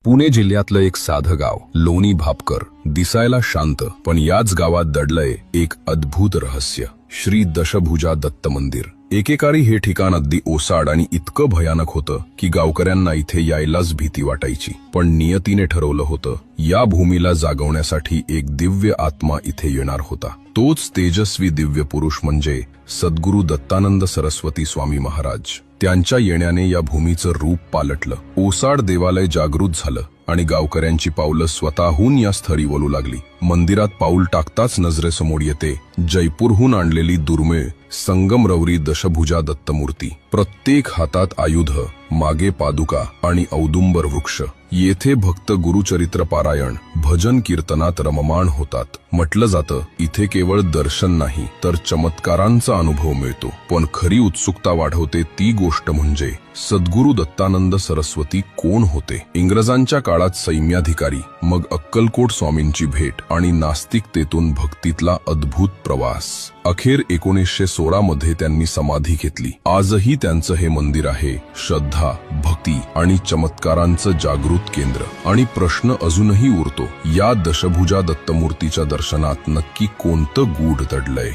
पुणे जिल्ह्यातलं एक साधं गाव लोणी भापकर, दिसायला शांत, पण याच गावात दडलंय एक अद्भुत रहस्य. श्री दशभुजा दत्त मंदिर. एकेकाळी हे ठिकाण अगदी ओसाड आणि इतकं भयानक होतं की गावकऱ्यांना इथे यायलाच भीती वाटायची. पण नियतीने ठरवलं होतं, या भूमीला जागवण्यासाठी एक दिव्य आत्मा इथे येणार होता. तोच तेजस्वी दिव्य पुरुष म्हणजे सद्गुरू दत्तानंद सरस्वती स्वामी महाराज. त्यांच्या येण्याने या भूमीचं रूप पालटलं. ओसाड देवालय जागृत झालं आणि गावकऱ्यांची पावलं स्वतःहून या स्थळी वळू लागली. मंदिरात पाऊल टाकताच नजरेसमोर येते जयपूरहून आणलेली दुर्मिळ संगमरवरी दशभुजा दत्तमूर्ती. प्रत्येक हातात आयुध, मागे पादुका आणि औदुंबर वृक्ष. येथे भक्त गुरुचरित्र पारायण, भजन कीर्तनात रममाण होतात. म्हटलं जातं, इथे केवळ दर्शन नाही तर चमत्कारांचा अनुभव मिळतो. पण खरी उत्सुकता वाढवते ती गोष्ट म्हणजे सद्गुरू दत्तानंद सरस्वती कोण होते. इंग्रजांच्या काळात सैन्याधिकारी, मग अक्कलकोट स्वामींची भेट आणि नास्तिकतेतून भक्तीतला अद्भुत प्रवास. अखेर 1916 मध्ये त्यांनी समाधी घेतली. आजही त्यांचं हे मंदिर आहे श्रद्धा, भक्ती आणि चमत्कारांचं जागृत केंद्र. आणि प्रश्न अजूनही उरतो, या दशभुजा दत्तमूर्तीच्या दर्शनात नक्की कोणतं गूढ दडलंय.